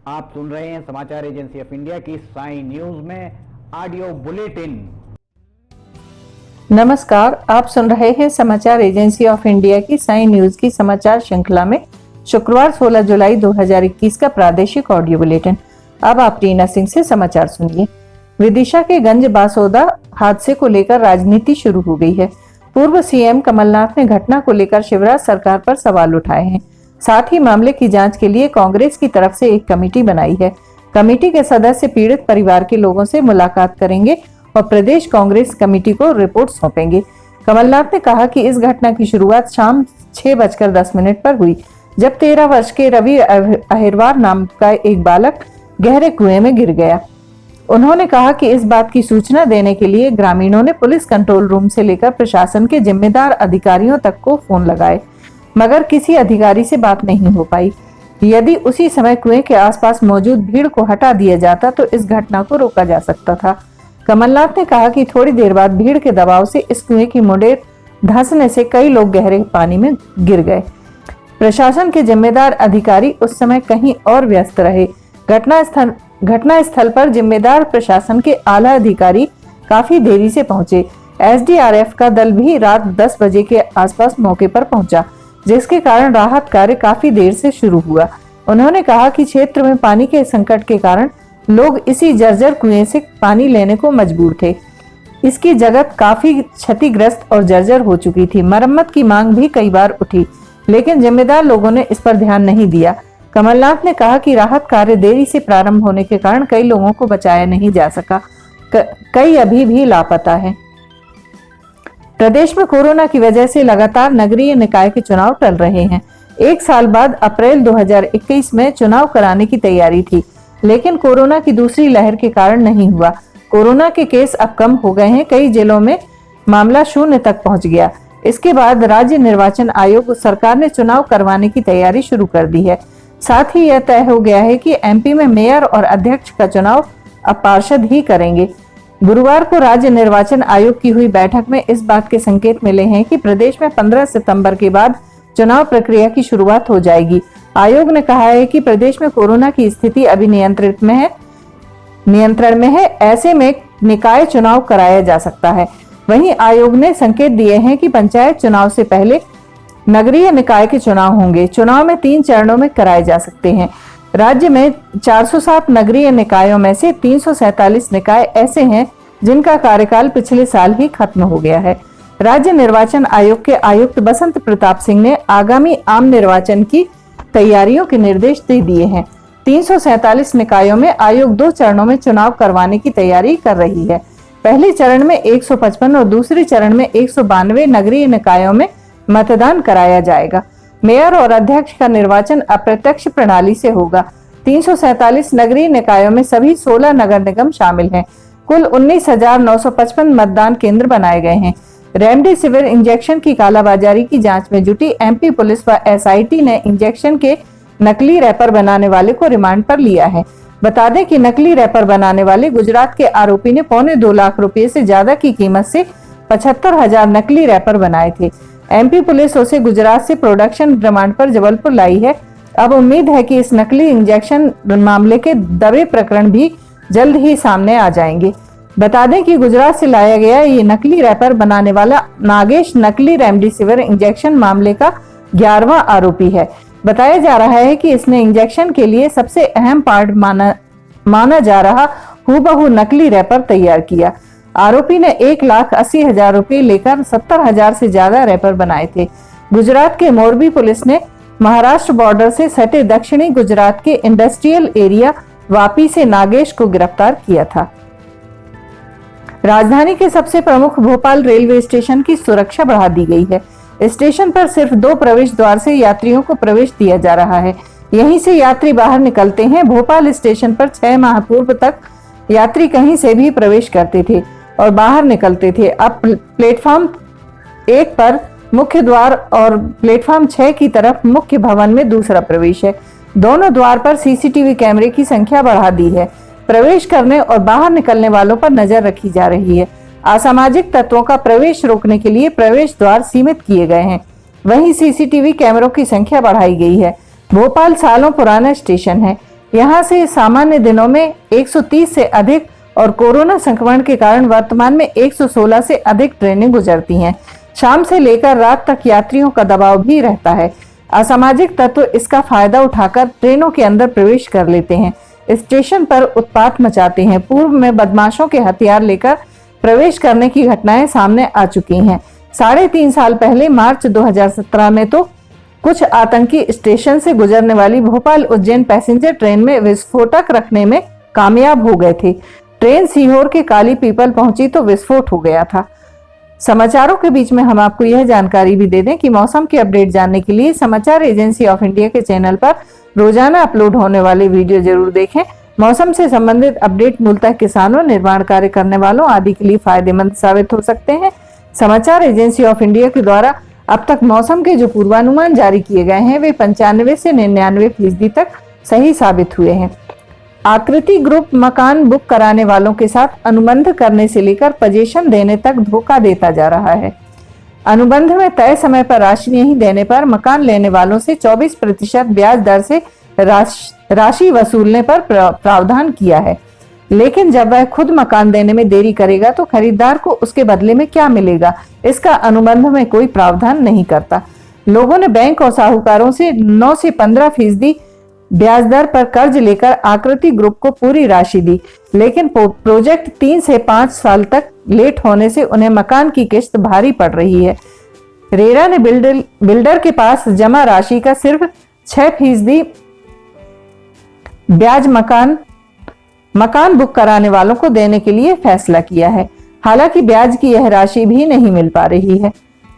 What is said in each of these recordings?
आप सुन रहे हैं समाचार एजेंसी ऑफ इंडिया की साई न्यूज में ऑडियो बुलेटिन। नमस्कार, आप सुन रहे हैं समाचार एजेंसी ऑफ इंडिया की साई न्यूज की समाचार श्रृंखला में शुक्रवार 16 जुलाई 2021 का प्रादेशिक ऑडियो बुलेटिन। अब आप रीना सिंह से समाचार सुनिए। विदिशा के गंज बासोदा हादसे को लेकर राजनीति शुरू हो गई है। पूर्व सीएम कमलनाथ ने घटना को लेकर शिवराज सरकार पर सवाल उठाए हैं। साथ ही मामले की जांच के लिए कांग्रेस की तरफ से एक कमेटी बनाई है। कमेटी के सदस्य पीड़ित परिवार के लोगों से मुलाकात करेंगे और प्रदेश कांग्रेस कमेटी को रिपोर्ट सौंपेंगे। कमलनाथ ने कहा कि इस घटना की शुरुआत शाम 6:10 पर हुई, जब 13 वर्ष के रवि अहिरवार नाम का एक बालक गहरे कुएं में गिर गया। उन्होंने कहा कि इस बात की सूचना देने के लिए ग्रामीणों ने पुलिस कंट्रोल रूम से लेकर प्रशासन के जिम्मेदार अधिकारियों तक को फोन लगाए, मगर किसी अधिकारी से बात नहीं हो पाई। यदि उसी समय कुएं के आसपास मौजूद भीड़ को हटा दिया जाता तो इस घटना को रोका जा सकता था। कमलनाथ ने कहा कि थोड़ी देर बाद भीड़ के दबाव से इस कुएं की मुंडेर धंसने से कई लोग गहरे पानी में गिर गए। प्रशासन के जिम्मेदार अधिकारी उस समय कहीं और व्यस्त रहे। घटना स्थल पर जिम्मेदार प्रशासन के आला अधिकारी काफी देरी से पहुंचे। एसडीआरएफ का दल भी रात 10 बजे के आसपास मौके पर पहुंचा, जिसके कारण राहत कार्य काफी देर से शुरू हुआ। उन्होंने कहा कि क्षेत्र में पानी के संकट के कारण लोग इसी जर्जर कुएं से पानी लेने को मजबूर थे। इसकी जगत काफी क्षतिग्रस्त और जर्जर हो चुकी थी। मरम्मत की मांग भी कई बार उठी, लेकिन जिम्मेदार लोगों ने इस पर ध्यान नहीं दिया। कमलनाथ ने कहा कि राहत कार्य देरी से प्रारंभ होने के कारण कई लोगों को बचाया नहीं जा सका। कई अभी भी लापता हैं। प्रदेश में कोरोना की वजह से लगातार नगरीय निकाय के चुनाव टल रहे हैं। एक साल बाद अप्रैल 2021 में चुनाव कराने की तैयारी थी, लेकिन कोरोना की दूसरी लहर के कारण नहीं हुआ। कोरोना के केस अब कम हो गए हैं। कई जिलों में मामला 0 तक पहुंच गया। इसके बाद राज्य निर्वाचन आयोग सरकार ने चुनाव करवाने की तैयारी शुरू कर दी है। साथ ही यह तय हो गया है कि एमपी में मेयर और अध्यक्ष का चुनाव अब पार्षद ही करेंगे। गुरुवार को राज्य निर्वाचन आयोग की हुई बैठक में इस बात के संकेत मिले हैं कि प्रदेश में 15 सितंबर के बाद चुनाव प्रक्रिया की शुरुआत हो जाएगी। आयोग ने कहा है कि प्रदेश में कोरोना की स्थिति अभी नियंत्रण में है। ऐसे में निकाय चुनाव कराया जा सकता है। वहीं आयोग ने संकेत दिए हैं कि पंचायत चुनाव से पहले नगरीय निकाय के चुनाव होंगे। चुनाव में 3 चरणों में कराए जा सकते हैं। राज्य में 407 नगरीय निकायों में से 347 निकाय ऐसे हैं जिनका कार्यकाल पिछले साल ही खत्म हो गया है। राज्य निर्वाचन आयोग के आयुक्त बसंत प्रताप सिंह ने आगामी आम निर्वाचन की तैयारियों के निर्देश दे दिए हैं। 347 निकायों में आयोग 2 चरणों में चुनाव करवाने की तैयारी कर रही है। पहले चरण में 155 और दूसरे चरण में 192 नगरीय निकायों में मतदान कराया जाएगा। मेयर और अध्यक्ष का निर्वाचन अप्रत्यक्ष प्रणाली से होगा। 347 नगरीय निकायों में सभी 16 नगर निगम शामिल हैं। कुल 19,955 मतदान केंद्र बनाए गए हैं। रेमडेसिविर इंजेक्शन की कालाबाजारी की जांच में जुटी एमपी पुलिस व एसआईटी ने इंजेक्शन के नकली रैपर बनाने वाले को रिमांड पर लिया है। बता दें कि नकली रैपर बनाने वाले गुजरात के आरोपी ने 2.25 लाख रुपए से ज्यादा की कीमत से 75,000 नकली रैपर बनाए थे। एमपी पुलिस उसे गुजरात से प्रोडक्शन रिमांड पर जबलपुर लाई है। अब उम्मीद है कि इस नकली इंजेक्शन मामले के दबे प्रकरण भी जल्द ही सामने आ जाएंगे। बता दें कि गुजरात से लाया गया ये नकली रैपर बनाने वाला नागेश नकली रेमडेसिविर इंजेक्शन मामले का 11वां आरोपी है। बताया जा रहा है कि इसने इंजेक्शन के लिए सबसे अहम पार्ट माना जा रहा हूबहू नकली रैपर तैयार किया। आरोपी ने 1,80,000 रुपए लेकर 70,000 से ज्यादा रैपर बनाए थे। गुजरात के मोरबी पुलिस ने महाराष्ट्र बॉर्डर से सटे दक्षिणी गुजरात के इंडस्ट्रियल एरिया वापी से नागेश को गिरफ्तार किया था। राजधानी के सबसे प्रमुख भोपाल रेलवे स्टेशन की सुरक्षा बढ़ा दी गई है। स्टेशन पर सिर्फ 2 प्रवेश द्वार से यात्रियों को प्रवेश दिया जा रहा है। यहीं से यात्री बाहर निकलते हैं। भोपाल स्टेशन पर 6 माह पूर्व तक यात्री कहीं से भी प्रवेश करते थे और बाहर निकलते थे। अब प्लेटफॉर्म 1 पर मुख्य द्वार और प्लेटफॉर्म 6 की तरफ मुख्य भवन में दूसरा प्रवेश है। दोनों द्वार पर सीसीटीवी कैमरे की संख्या बढ़ा दी है। प्रवेश करने और बाहर निकलने वालों पर नजर रखी जा रही है। असामाजिक तत्वों का प्रवेश रोकने के लिए प्रवेश द्वार सीमित किए गए हैं। वहीं सीसीटीवी कैमरों की संख्या बढ़ाई गई है। भोपाल सालों पुराना स्टेशन है। यहाँ से सामान्य दिनों में 130 से अधिक और कोरोना संक्रमण के कारण वर्तमान में 116 से अधिक ट्रेनें गुजरती हैं। शाम से लेकर रात तक यात्रियों का दबाव भी रहता है। असामाजिक तत्व इसका फायदा उठाकर ट्रेनों के अंदर प्रवेश कर लेते हैं, स्टेशन पर उत्पात मचाते हैं। पूर्व में बदमाशों के हथियार लेकर प्रवेश करने की घटनाएं सामने आ चुकी हैं। 3.5 साल पहले मार्च 2017 में तो कुछ आतंकी स्टेशन से गुजरने वाली भोपाल उज्जैन पैसेंजर ट्रेन में विस्फोटक रखने में कामयाब हो गए थे। ट्रेन सीहोर के काली पीपल पहुंची तो विस्फोट हो गया था। समाचारों के बीच में हम आपको यह जानकारी भी दे दें कि मौसम की अपडेट जानने के लिए समाचार एजेंसी ऑफ इंडिया के चैनल पर रोजाना अपलोड होने वाले वीडियो जरूर देखें। मौसम से संबंधित अपडेट मूलतः किसानों, निर्माण कार्य करने वालों आदि के लिए फायदेमंद साबित हो सकते हैं। समाचार एजेंसी ऑफ इंडिया के द्वारा अब तक मौसम के जो पूर्वानुमान जारी किए गए हैं वे 95 से 99% तक सही साबित हुए हैं। आकृति ग्रुप मकान बुक कराने वालों के साथ अनुबंध करने से लेकर पोजीशन देने तक धोखा देता जा रहा है। अनुबंध में तय समय पर राशि नहीं देने पर मकान लेने वालों से 24% ब्याज दर से राशि वसूलने पर प्रावधान किया है, लेकिन जब वह खुद मकान देने में देरी करेगा तो खरीदार को उसके बदले में क्या मिलेगा, इसका अनुबंध में कोई प्रावधान नहीं करता। लोगों ने बैंक और साहूकारों से 9 से 15% ब्याज दर पर कर्ज लेकर आकृति ग्रुप को पूरी राशि दी, लेकिन प्रोजेक्ट 3 से 5 साल तक लेट होने से उन्हें मकान की किश्त भारी पड़ रही है। रेरा ने बिल्डर के पास जमा राशि का सिर्फ 6% ब्याज मकान बुक कराने वालों को देने के लिए फैसला किया है। हालांकि ब्याज की यह राशि भी नहीं मिल पा रही है।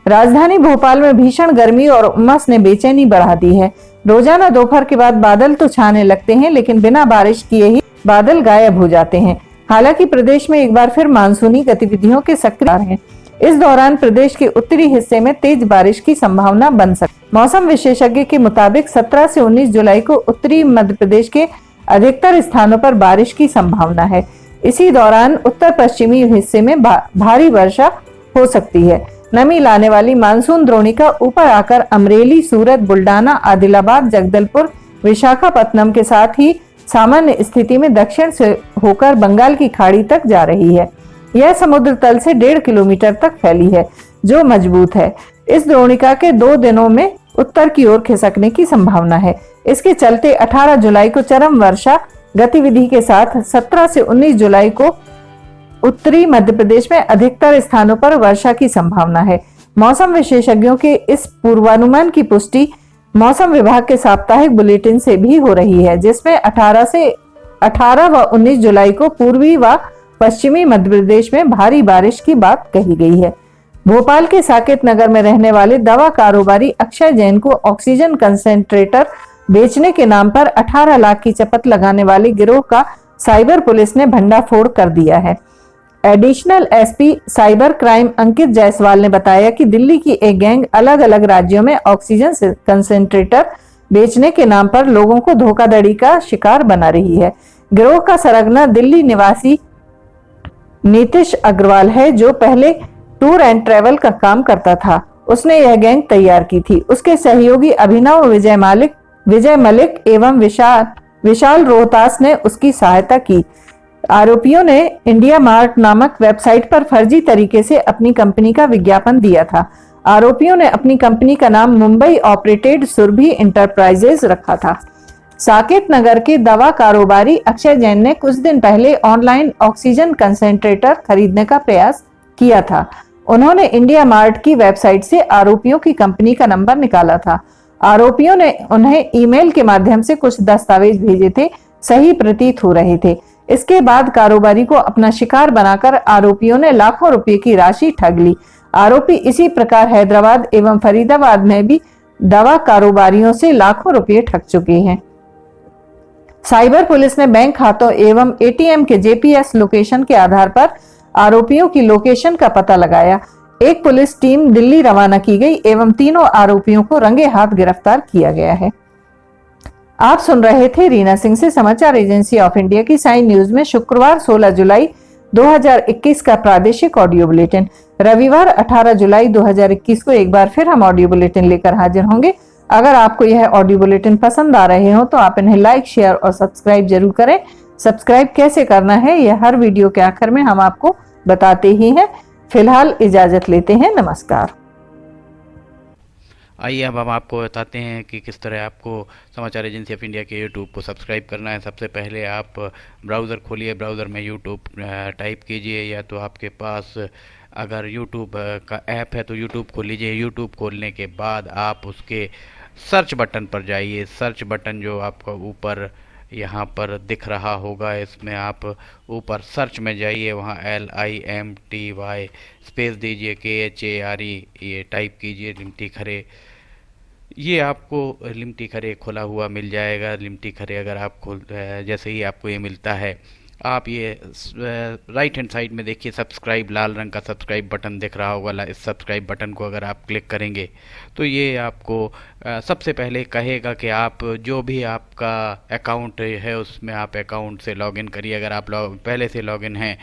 राजधानी भोपाल में भीषण गर्मी और उमस ने बेचैनी बढ़ा दी है। रोजाना दोपहर के बाद बादल तो छाने लगते हैं, लेकिन बिना बारिश किए ही बादल गायब हो जाते हैं। हालांकि प्रदेश में एक बार फिर मानसूनी गतिविधियों के सक्रिय हैं। इस दौरान प्रदेश के उत्तरी हिस्से में तेज बारिश की संभावना बन सकती है। मौसम विशेषज्ञ के मुताबिक 17 से 19 जुलाई को उत्तरी मध्य प्रदेश के अधिकतर स्थानों पर बारिश की संभावना है। इसी दौरान उत्तर पश्चिमी हिस्से में भारी वर्षा हो सकती है। नमी लाने वाली मानसून द्रोणिका ऊपर आकर अमरेली, सूरत, बुल्डाना, आदिलाबाद, जगदलपुर, विशाखापत्तनम के साथ ही सामान्य स्थिति में दक्षिण से होकर बंगाल की खाड़ी तक जा रही है। यह समुद्र तल से 1.5 किलोमीटर तक फैली है, जो मजबूत है। इस द्रोणिका के 2 दिनों में उत्तर की ओर खिसकने की संभावना है। इसके चलते 18 जुलाई को चरम वर्षा गतिविधि के साथ 17 से 19 जुलाई को उत्तरी मध्य प्रदेश में अधिकतर स्थानों पर वर्षा की संभावना है। मौसम विशेषज्ञों के इस पूर्वानुमान की पुष्टि मौसम विभाग के साप्ताहिक बुलेटिन से भी हो रही है, जिसमें 18 व 19 जुलाई को पूर्वी व पश्चिमी मध्य प्रदेश में भारी बारिश की बात कही गई है। भोपाल के साकेत नगर में रहने वाले दवा कारोबारी अक्षय जैन को ऑक्सीजन कंसेंट्रेटर बेचने के नाम पर 18 लाख की चपत लगाने वाले गिरोह का साइबर पुलिस ने भंडाफोड़ कर दिया है। एडिशनल एसपी साइबर क्राइम अंकित जायसवाल ने बताया कि दिल्ली की एक गैंग अलग अलग राज्यों में ऑक्सीजन कंसेंट्रेटर बेचने के नाम पर लोगों को धोखाधड़ी का शिकार बना रही है। गिरोह का सरगना दिल्ली निवासी नीतिश अग्रवाल है, जो पहले टूर एंड ट्रेवल का काम करता था। उसने यह गैंग तैयार की थी। उसके सहयोगी अभिनव विजय मलिक एवं विशाल रोहतास ने उसकी सहायता की। आरोपियों ने इंडिया मार्ट नामक वेबसाइट पर फर्जी तरीके से अपनी कंपनी का विज्ञापन दिया था। आरोपियों ने अपनी कंपनी का नाम मुंबई ऑपरेटेड सुरभि इंटरप्राइजेज रखा था। साकेत नगर के दवा कारोबारी अक्षय जैन ने कुछ दिन पहले ऑनलाइन ऑक्सीजन कंसेंट्रेटर खरीदने का प्रयास किया था। उन्होंने इंडिया मार्ट की वेबसाइट से आरोपियों की कंपनी का नंबर निकाला था। आरोपियों ने उन्हें ईमेल के माध्यम से कुछ दस्तावेज भेजे थे, सही प्रतीत हो रहे थे। इसके बाद कारोबारी को अपना शिकार बनाकर आरोपियों ने लाखों रुपए की राशि ठग ली। आरोपी इसी प्रकार हैदराबाद एवं फरीदाबाद में भी दवा कारोबारियों से लाखों रुपए ठग चुके हैं। साइबर पुलिस ने बैंक खातों एवं एटीएम के जीपीएस लोकेशन के आधार पर आरोपियों की लोकेशन का पता लगाया। एक पुलिस टीम दिल्ली रवाना की गई एवं तीनों आरोपियों को रंगे हाथ गिरफ्तार किया गया है। आप सुन रहे थे रीना सिंह से समाचार एजेंसी ऑफ इंडिया की साइन न्यूज में शुक्रवार 16 जुलाई 2021 का प्रादेशिक ऑडियो बुलेटिन। रविवार 18 जुलाई 2021 को एक बार फिर हम ऑडियो बुलेटिन लेकर हाजिर होंगे। अगर आपको यह ऑडियो बुलेटिन पसंद आ रहे हो तो आप इन्हें लाइक, शेयर और सब्सक्राइब जरूर करें। सब्सक्राइब कैसे करना है यह हर वीडियो के आखिर में हम आपको बताते ही हैं। फिलहाल इजाजत लेते हैं, नमस्कार। आइए अब हम आपको बताते हैं कि किस तरह आपको समाचार एजेंसी ऑफ इंडिया के यूट्यूब को सब्सक्राइब करना है। सबसे पहले आप ब्राउज़र खोलिए, ब्राउज़र में यूट्यूब टाइप कीजिए, या तो आपके पास अगर यूट्यूब का ऐप है तो यूट्यूब खोल लीजिए। यूट्यूब खोलने के बाद आप उसके सर्च बटन पर जाइए। सर्च बटन जो आपको ऊपर यहाँ पर दिख रहा होगा, इसमें आप ऊपर सर्च में जाइए, वहाँ LIMTY स्पेस दीजिए, KHARE ये टाइप कीजिए, लिमटी खरे। ये आपको लिमटी खरे खुला हुआ मिल जाएगा। लिमटी खरे अगर आप जैसे ही आपको ये मिलता है, आप ये राइट हैंड साइड में देखिए सब्सक्राइब, लाल रंग का सब्सक्राइब बटन दिख रहा होगा। इस सब्सक्राइब बटन को अगर आप क्लिक करेंगे तो ये आपको सबसे पहले कहेगा कि आप जो भी आपका अकाउंट है उसमें आप अकाउंट से लॉगिन करिए। अगर आप पहले से लॉगिन हैं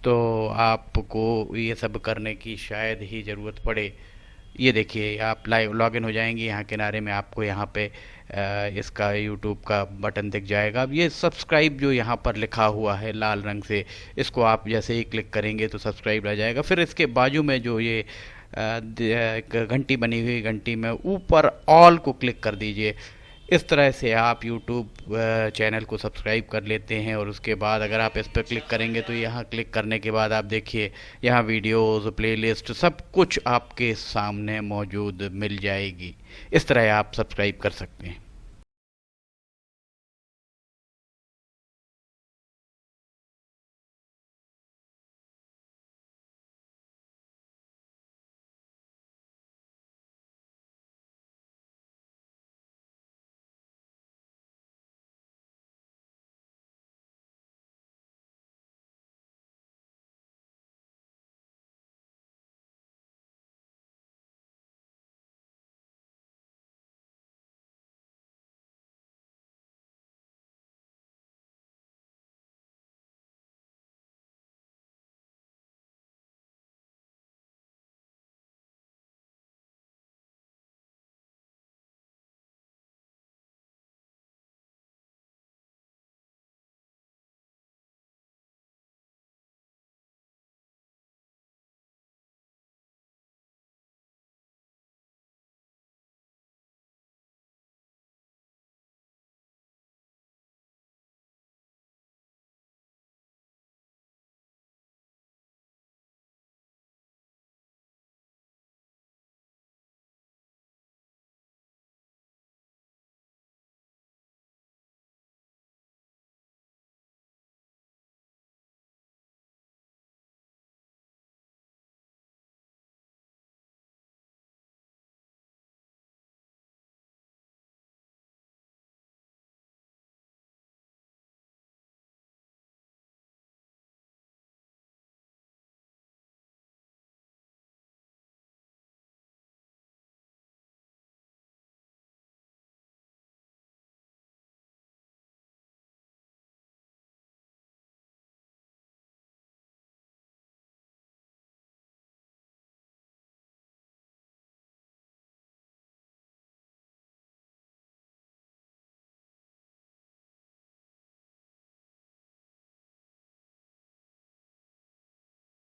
तो आपको ये सब करने की शायद ही ज़रूरत पड़े। ये देखिए आप लाइव लॉगिन हो जाएंगे, यहाँ किनारे में आपको यहाँ पे इसका यूट्यूब का बटन दिख जाएगा। अब ये सब्सक्राइब जो यहाँ पर लिखा हुआ है लाल रंग से, इसको आप जैसे ही क्लिक करेंगे तो सब्सक्राइब आ जाएगा। फिर इसके बाजू में जो ये एक घंटी बनी हुई, घंटी में ऊपर ऑल को क्लिक कर दीजिए। इस तरह से आप यूट्यूब चैनल को सब्सक्राइब कर लेते हैं। और उसके बाद अगर आप इस पर क्लिक करेंगे तो यहाँ क्लिक करने के बाद आप देखिए यहाँ वीडियोज़, प्लेलिस्ट सब कुछ आपके सामने मौजूद मिल जाएगी। इस तरह आप सब्सक्राइब कर सकते हैं।